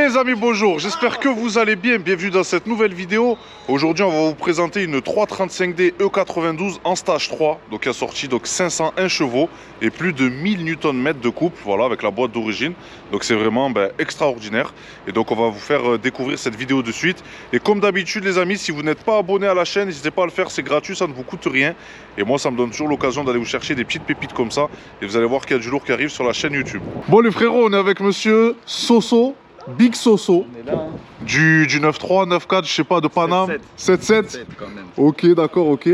Les amis, bonjour, j'espère que vous allez bien, bienvenue dans cette nouvelle vidéo. Aujourd'hui on va vous présenter une 335D E92 en stage 3, donc qui a sorti donc 501 chevaux et plus de 1000 Nm de couple, voilà, avec la boîte d'origine. Donc c'est vraiment extraordinaire. Et donc on va vous faire découvrir cette vidéo de suite. Et comme d'habitude les amis, si vous n'êtes pas abonné à la chaîne, n'hésitez pas à le faire, c'est gratuit, ça ne vous coûte rien. Et moi ça me donne toujours l'occasion d'aller vous chercher des petites pépites comme ça. Et vous allez voir qu'il y a du lourd qui arrive sur la chaîne YouTube. Bon les frérots, on est avec monsieur Soso. Big Soso, on est là, hein. du 9.3, 9.4, je sais pas, de Paname. 7.7 quand même. Ok, d'accord, ok.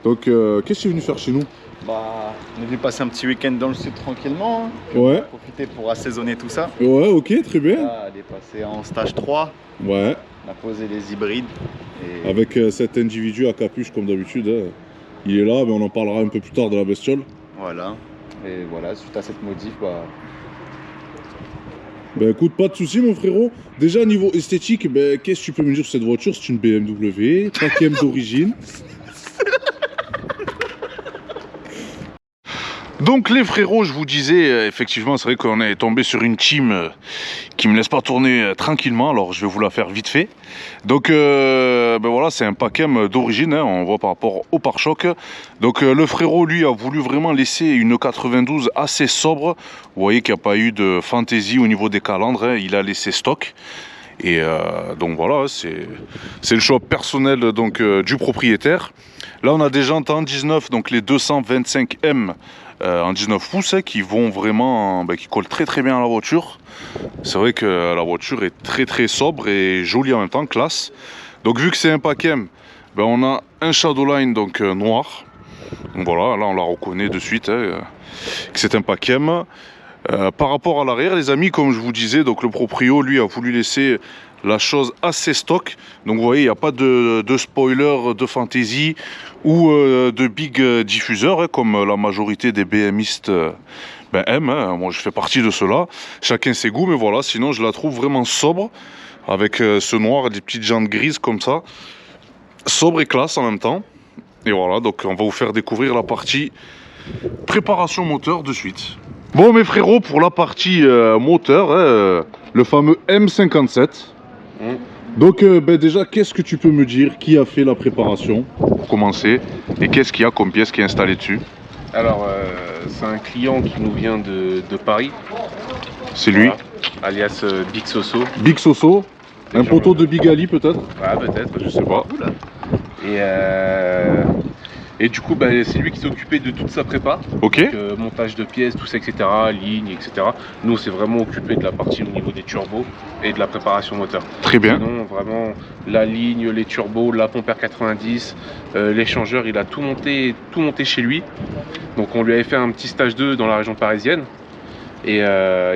Donc, qu'est-ce que tu es venu faire chez nous? Bah, on est venu passer un petit week-end dans le sud tranquillement. Hein. Ouais. Profiter pour assaisonner tout ça. Ouais, ok, très bien. Là, elle est passée en stage 3. Ouais. On a posé les hybrides. Et... Avec cet individu à capuche, comme d'habitude. Hein. Il est là, mais on en parlera un peu plus tard de la bestiole. Voilà. Et voilà, suite à cette modif, bah... Ben écoute, pas de soucis mon frérot. Déjà niveau esthétique, qu'est-ce que tu peux me dire sur cette voiture? C'est une BMW, 5e d'origine. Donc les frérots, je vous disais, effectivement c'est vrai qu'on est tombé sur une team qui me laisse pas tourner tranquillement, alors je vais vous la faire vite fait. Donc voilà, c'est un Pacem d'origine, hein, on voit par rapport au pare-choc. Donc le frérot lui a voulu vraiment laisser une 92 assez sobre. Vous voyez qu'il n'y a pas eu de fantaisie au niveau des calandres, hein, il a laissé stock. Et donc voilà, c'est le choix personnel donc, du propriétaire. Là on a des jantes en 19, donc les 225M en 19 pouces hein, qui vont vraiment, qui collent très bien à la voiture. C'est vrai que la voiture est très sobre et jolie en même temps, classe. Donc vu que c'est un Pacem, on a un Shadowline donc noir. Donc voilà, là on la reconnaît de suite hein, que c'est un Pacem. Par rapport à l'arrière les amis, comme je vous disais, donc le proprio lui a voulu laisser la chose assez stock. Donc vous voyez, il n'y a pas de spoiler de fantaisie ou de big diffuseur hein, comme la majorité des BMistes aiment. Hein. Moi je fais partie de ceux-là. Chacun ses goûts, mais voilà, sinon je la trouve vraiment sobre. Avec ce noir et des petites jantes grises comme ça. Sobre et classe en même temps. Et voilà, donc on va vous faire découvrir la partie préparation moteur de suite. Bon mes frérots, pour la partie moteur, hein, le fameux M57. Donc déjà, qu'est-ce que tu peux me dire? Qui a fait la préparation pour commencer? Et qu'est-ce qu'il y a comme pièce qui est installée dessus? Alors, c'est un client qui nous vient de Paris. C'est lui, alias Big Soso. Big Soso. Un poteau de Big Ali peut-être? Ah peut-être, je sais pas. Et du coup, c'est lui qui s'est occupé de toute sa prépa. Ok. Donc, montage de pièces, tout ça, etc. Ligne, etc. Nous, on s'est vraiment occupé de la partie au niveau des turbos et de la préparation moteur. Très bien. Sinon, vraiment, la ligne, les turbos, la pompe R90, l'échangeur, il a tout monté chez lui. Donc, on lui avait fait un petit stage 2 dans la région parisienne. Et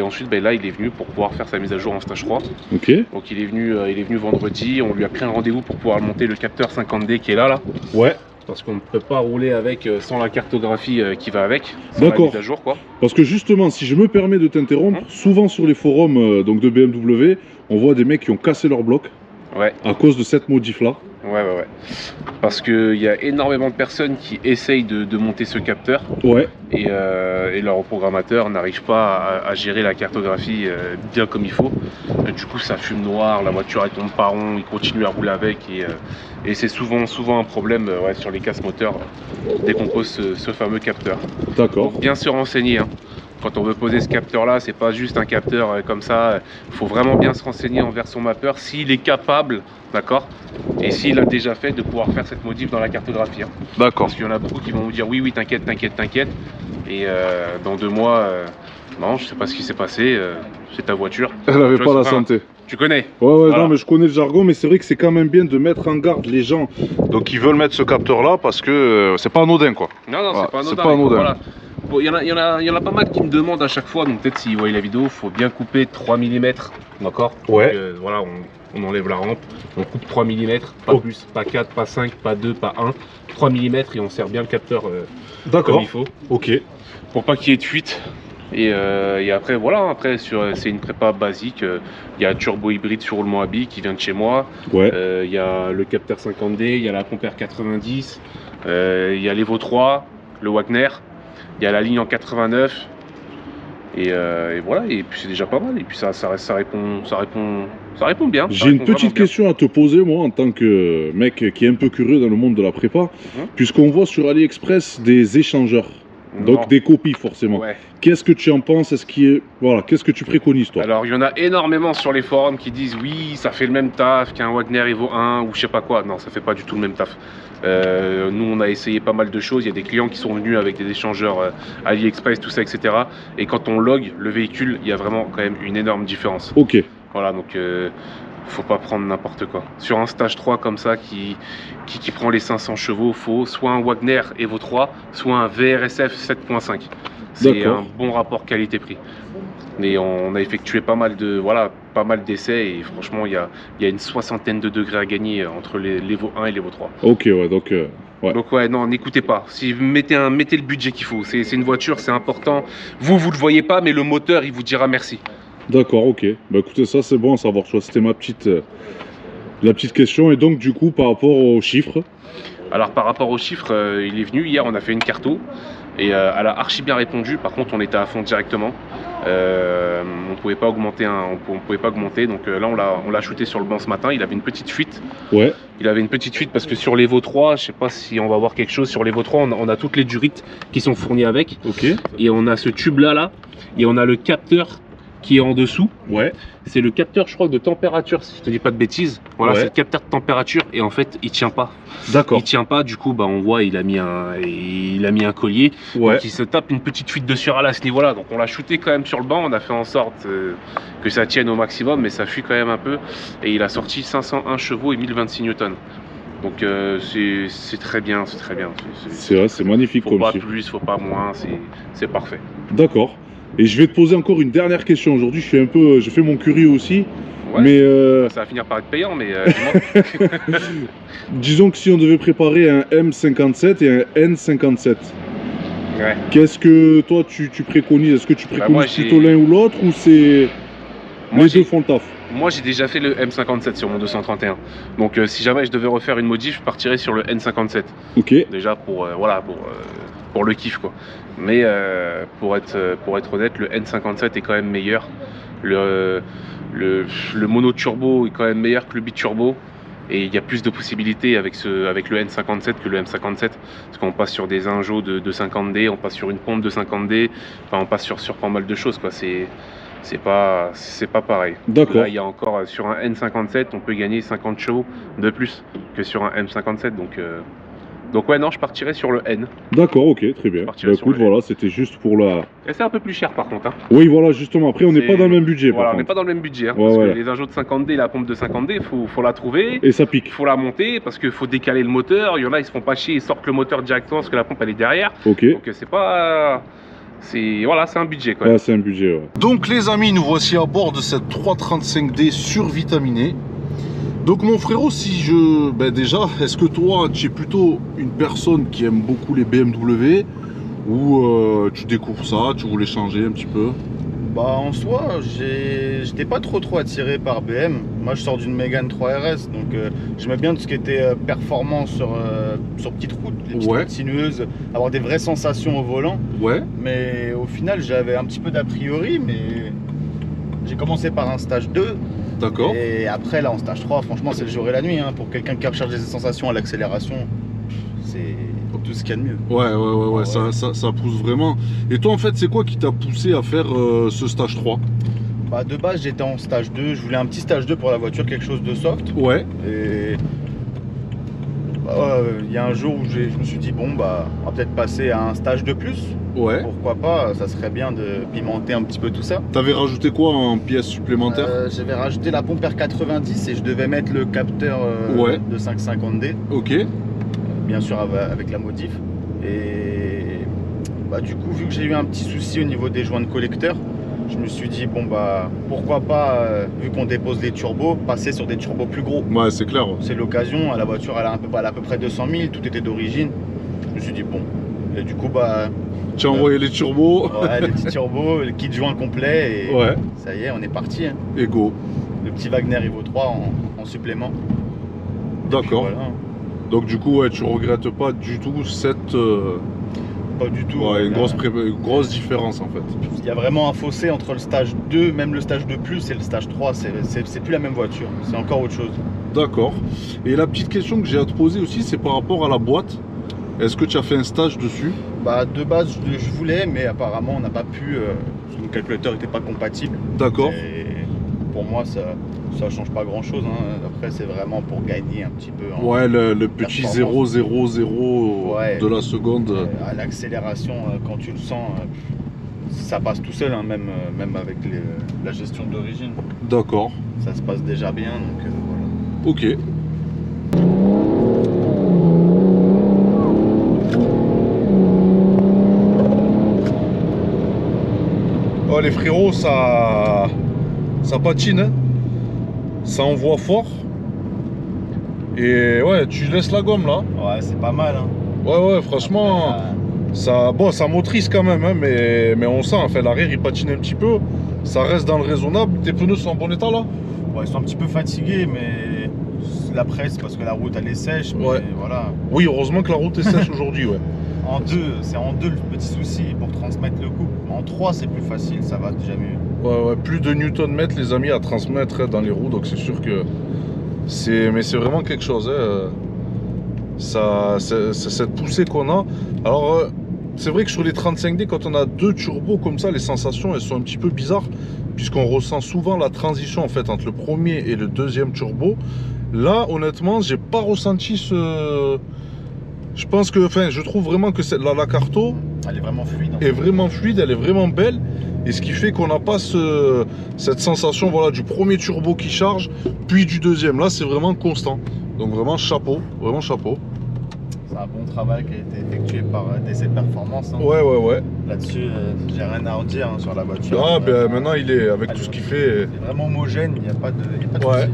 ensuite, là, il est venu pour pouvoir faire sa mise à jour en stage 3. Ok. Donc, il est venu vendredi. On lui a pris un rendez-vous pour pouvoir monter le capteur 50D qui est là. Ouais. Parce qu'on ne peut pas rouler avec sans la cartographie qui va avec. D'accord. Mise à jour, quoi. Parce que justement, si je me permets de t'interrompre, souvent sur les forums donc de BMW, on voit des mecs qui ont cassé leur bloc à cause de cette modif-là. Ouais. Parce qu'il y a énormément de personnes qui essayent de monter ce capteur. Ouais. Et leur programmateur n'arrive pas à gérer la cartographie bien comme il faut. Du coup, ça fume noir, la voiture elle tombe pas rond, il continue à rouler avec. Et c'est souvent un problème sur les casses moteurs dès qu'on pose ce fameux capteur. D'accord. Donc, bien se renseigner. Hein. Quand on veut poser ce capteur là, c'est pas juste un capteur comme ça. Il faut vraiment bien se renseigner envers son mappeur s'il est capable, d'accord, et s'il a déjà fait de pouvoir faire cette modif dans la cartographie. Hein. D'accord. Parce qu'il y en a beaucoup qui vont vous dire oui, t'inquiète. Et dans 2 mois, non, je sais pas ce qui s'est passé. C'est ta voiture. Elle avait pas la santé. Tu connais? Ouais, voilà. Non, mais je connais le jargon, mais c'est vrai que c'est quand même bien de mettre en garde les gens. Donc, ils veulent mettre ce capteur-là parce que c'est pas anodin, quoi. Non, Voilà, c'est pas anodin. Voilà. Bon, il y en a pas mal qui me demandent à chaque fois, donc peut-être s'ils voient la vidéo, il faut bien couper 3 mm, d'accord? Ouais. Donc, voilà, on enlève la rampe, on coupe 3 mm, pas plus, pas 4, pas 5, pas 2, pas 1, 3 mm et on serre bien le capteur comme il faut. Ok. Pour pas qu'il y ait de fuite. Et après, voilà, c'est une prépa basique. Il y a turbo hybride sur roulement à billes qui vient de chez moi. Ouais. Il y a le capteur 50D, il y a la pompe R90, il y a l'Evo 3, le Wagner, il y a la ligne en 89. Et voilà, et puis c'est déjà pas mal. Et puis ça répond bien. J'ai une petite question à te poser, moi, en tant que mec qui est un peu curieux dans le monde de la prépa, puisqu'on voit sur AliExpress des échangeurs, donc des copies forcément. Ouais. Qu'est-ce que tu en penses? Qu'est-ce que tu préconises, toi? Alors, il y en a énormément sur les forums qui disent oui, ça fait le même taf qu'un Wagner Evo 1 ou je sais pas quoi. Non, ça fait pas du tout le même taf. Nous, on a essayé pas mal de choses. Il y a des clients qui sont venus avec des échangeurs AliExpress, tout ça, etc. Et quand on log le véhicule, il y a vraiment quand même une énorme différence. Ok. Voilà, donc faut pas prendre n'importe quoi. Sur un stage 3 comme ça qui prend les 500 chevaux, faut soit un Wagner Evo 3, soit un VRSF 7.5. C'est un bon rapport qualité-prix. Mais on a effectué pas mal d'essais et franchement, il y a une 60aine de degrés à gagner entre l'Evo 1 et l'Evo 3. Ok, ouais, donc... Ouais. Donc ouais, non, n'écoutez pas. Si vous mettez le budget qu'il faut, c'est une voiture, c'est important. Vous le voyez pas, mais le moteur, il vous dira merci. D'accord, ok. Bah écoutez, ça c'est bon à savoir. C'était la petite question. Et donc du coup, par rapport aux chiffres. Alors par rapport aux chiffres, il est venu hier, on a fait une carto et elle a archi bien répondu. Par contre, on était à fond directement. On pouvait pas augmenter, donc là on l'a shooté sur le banc ce matin. Il avait une petite fuite. Ouais. Il avait une petite fuite parce que sur l'Evo 3, je sais pas si on va voir quelque chose. Sur l'Evo 3, on a toutes les durites qui sont fournies avec. Ok. Et on a ce tube là et on a le capteur qui est en dessous. Ouais. C'est le capteur, je crois, de température, si je te dis pas de bêtises. Voilà, c'est le capteur de température et en fait, il tient pas. D'accord. Il tient pas, du coup, bah, on voit, il a mis un collier. Ouais. Donc, il se tape une petite fuite de surale à ce niveau-là. Donc, on l'a shooté quand même sur le banc. On a fait en sorte que ça tienne au maximum, mais ça fuit quand même un peu. Et il a sorti 501 chevaux et 1026 newtons. Donc, c'est très bien, c'est très bien. C'est vrai, c'est magnifique comme chiffre. chiffre. Faut pas plus, faut pas moins, c'est parfait. D'accord. Et je vais te poser encore une dernière question. Aujourd'hui, je fais mon curieux aussi. Ouais, mais ça va finir par être payant, mais disons que si on devait préparer un M57 et un N57, ouais. Qu'est-ce que toi tu préconises? Est-ce que tu préconises plutôt l'un ou l'autre, ou c'est les deux font le taf? Moi j'ai déjà fait le M57 sur mon 231. Donc si jamais je devais refaire une modif, je partirais sur le N57. Ok. Déjà pour le kiff quoi. Mais pour être honnête, le N57 est quand même meilleur. Le mono turbo est quand même meilleur que le biturbo. Et il y a plus de possibilités avec le N57 que le M57, parce qu'on passe sur des injos de 50D, on passe sur une pompe de 50D, enfin on passe sur pas mal de choses quoi. C'est pas pareil. D'accord. Là il y a encore sur un N57 on peut gagner 50 chevaux de plus que sur un M57, donc ouais, non, je partirais sur le N. D'accord, ok, très bien. Bah écoute, voilà, c'était juste pour la... Et c'est un peu plus cher par contre. Hein. Oui, voilà, justement. Après, on n'est pas dans le même budget. Voilà, on n'est pas dans le même budget. Hein, parce que les injos de 50D, la pompe de 50D, faut la trouver. Et ça pique. Il faut la monter parce qu'il faut décaler le moteur. Il y en a, ils se font pas chier, ils sortent le moteur directement parce que la pompe, elle est derrière. Ok. Donc c'est pas... Voilà, c'est un budget quoi. Ouais, c'est un budget, ouais. Donc les amis, nous voici à bord de cette 335D survitaminée. Donc mon frérot, déjà, est-ce que toi, tu es plutôt une personne qui aime beaucoup les BMW, ou tu découvres ça, tu voulais changer un petit peu? Bah en soi, j'étais pas trop attiré par BM. Moi je sors d'une Mégane 3RS, donc j'aimais bien tout ce qui était performance sur petite route, les petites routes sinueuses, avoir des vraies sensations au volant. Ouais. Mais au final j'avais un petit peu d'a priori, mais j'ai commencé par un stage 2. D'accord. Et après là en stage 3, franchement c'est le jour et la nuit, hein. Pour quelqu'un qui recherche des sensations à l'accélération, c'est tout ce qu'il y a de mieux. Ouais. Ça pousse vraiment. Et toi en fait, c'est quoi qui t'a poussé à faire ce stage 3? Bah de base j'étais en stage 2, je voulais un petit stage 2 pour la voiture, quelque chose de soft. Ouais. Et y a un jour où je me suis dit bon bah on va peut-être passer à un stage de plus. Ouais. Pourquoi pas, ça serait bien de pimenter un petit peu tout ça. T'avais rajouté quoi en pièces supplémentaires? J'avais rajouté la pompe R90 et je devais mettre le capteur de 550D. Ok. Bien sûr avec la modif. Et bah du coup vu que j'ai eu un petit souci au niveau des joints de collecteur, je me suis dit bon bah pourquoi pas, vu qu'on dépose des turbos, passer sur des turbos plus gros. Ouais, c'est clair. C'est l'occasion, la voiture elle a à peu près 200 000, tout était d'origine. Je me suis dit bon, et du coup bah... Tu as envoyé les turbos. Ouais, les petits turbos, le kit joint complet et ça y est, on est parti. Hein. Et go. Le petit Wagner Evo 3 en supplément. D'accord. Voilà. Donc du coup, ouais, tu regrettes pas du tout cette... pas du tout. Ouais, une grosse différence en fait. Il y a vraiment un fossé entre le stage 2, même le stage 2 plus et le stage 3, c'est plus la même voiture, c'est encore autre chose. D'accord. Et la petite question que j'ai à te poser aussi, c'est par rapport à la boîte. Est-ce que tu as fait un stage dessus? Bah de base je voulais, mais apparemment on n'a pas pu, parce que mon calculateur n'était pas compatible. D'accord. Et pour moi ça change pas grand chose, hein. Après c'est vraiment pour gagner un petit peu en Ouais, le petit 0,000 Ouais. de la seconde. à l'accélération, quand tu le sens, ça passe tout seul, hein, même avec la gestion d'origine. D'accord. Ça se passe déjà bien, donc voilà. Ok. Oh les frérots, ça patine, hein. Ça envoie fort. Et ouais, tu laisses la gomme là. Ouais, c'est pas mal, hein. Ouais, franchement, Après, ça motrice quand même, hein, mais on sent, enfin, l'arrière il patine un petit peu. Ça reste dans le raisonnable. Tes pneus sont en bon état là? ouais, ils sont un petit peu fatigués, mais la presse parce que la route elle est sèche. Mais Ouais. voilà. Oui, heureusement que la route est sèche aujourd'hui, ouais. En 2, c'est en 2 le petit souci pour transmettre le coup. En 3, c'est plus facile, ça va déjà mieux. Ouais, plus de Newton-mètres, les amis, à transmettre dans les roues, donc c'est sûr que c'est vraiment quelque chose, hein. C'est cette poussée qu'on a. Alors, c'est vrai que sur les 35D, quand on a deux turbos comme ça, les sensations, elles sont un petit peu bizarres, puisqu'on ressent souvent la transition en fait entre le premier et le deuxième turbo. Là, honnêtement, j'ai pas ressenti ce... Je pense que, enfin, je trouve vraiment que la Carto Elle est vraiment fluide. est vraiment fluide, elle est vraiment belle, et ce qui fait qu'on n'a pas cette sensation, voilà, du premier turbo qui charge, puis du deuxième. Là, c'est vraiment constant. Donc vraiment chapeau, vraiment chapeau. C'est un bon travail qui a été effectué par DC Performance, hein. Ouais. Là-dessus, j'ai rien à redire, hein, sur la voiture. Ah, ben maintenant, il est, avec tout ce qu'il fait... C'est vraiment homogène, il n'y a pas de Ouais. souci.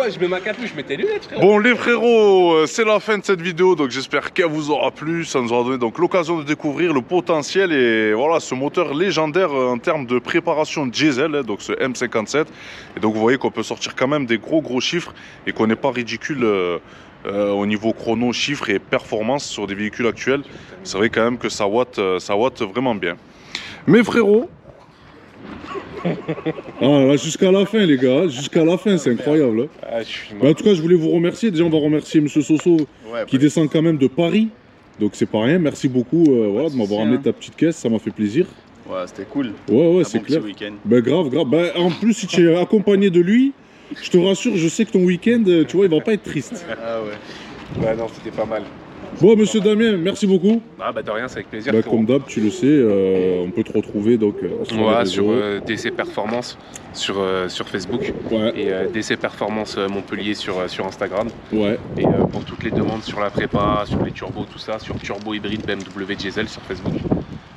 Je mets ma capuche, je mets tes lunettes, frère. Bon les frérots, c'est la fin de cette vidéo, donc j'espère qu'elle vous aura plu. Ça nous aura donné donc l'occasion de découvrir le potentiel et voilà ce moteur légendaire en termes de préparation diesel, donc ce M57. Et donc vous voyez qu'on peut sortir quand même des gros chiffres et qu'on n'est pas ridicule au niveau chrono, chiffres et performance sur des véhicules actuels. C'est vrai quand même que ça watt vraiment bien. Mes frérots, ah, là, jusqu'à la fin les gars, jusqu'à la fin, c'est incroyable. Ah, je suis En tout cas, je voulais vous remercier. Déjà, on va remercier Monsieur Soso qui descend quand même de Paris. Donc c'est pas rien. Merci beaucoup voilà, de m'avoir amené ta petite caisse, ça m'a fait plaisir. Ouais, c'était cool. Ouais, c'est bon clair. petit week-end. Ben grave. Ben, en plus, si tu es accompagné de lui, je te rassure, je sais que ton week-end, tu vois, il va pas être triste. Ah ouais. Ouais, non, c'était pas mal. Bon, Monsieur Damien, merci beaucoup. Ah, bah de rien, c'est avec plaisir. Ben, comme d'hab, tu le sais, on peut te retrouver donc sur les réseaux. Sur DC Performance sur Facebook. Ouais. Et DC Performance Montpellier sur Instagram. Ouais. Et pour toutes les demandes sur la prépa, sur les turbos, tout ça, sur Turbo Hybride BMW Diesel sur Facebook.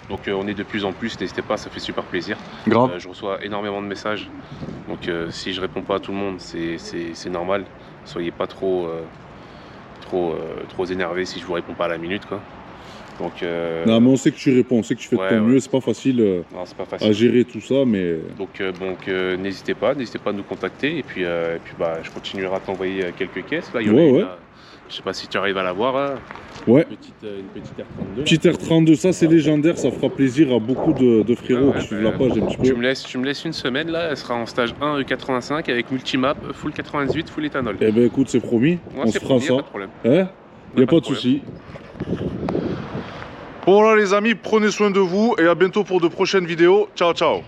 Donc on est de plus en plus, n'hésitez pas, ça fait super plaisir. Grave. Je reçois énormément de messages. Donc si je réponds pas à tout le monde, c'est normal. Soyez pas trop énervé si je vous réponds pas à la minute, quoi. Donc Non, mais on sait que tu réponds, on sait que tu fais de ton mieux. C'est pas facile, non, c'est pas facile à gérer tout ça, mais... Donc n'hésitez pas à nous contacter. Et puis bah, je continuerai à t'envoyer quelques caisses. Là, il y en a une, là. Je sais pas si tu arrives à la voir. Là. Ouais. Une petite R32. Petite R32, ça c'est légendaire, ça fera plaisir à beaucoup de frérots qui suivent la page un petit peu. Tu me laisses une semaine là, elle sera en stage 1 E85 avec multimap, full 98, full éthanol. Eh ben écoute, c'est promis, Ouais, on se fera ça. Pas de problème. Hein? Y a pas de souci. Bon voilà les amis, prenez soin de vous et à bientôt pour de prochaines vidéos. Ciao ciao.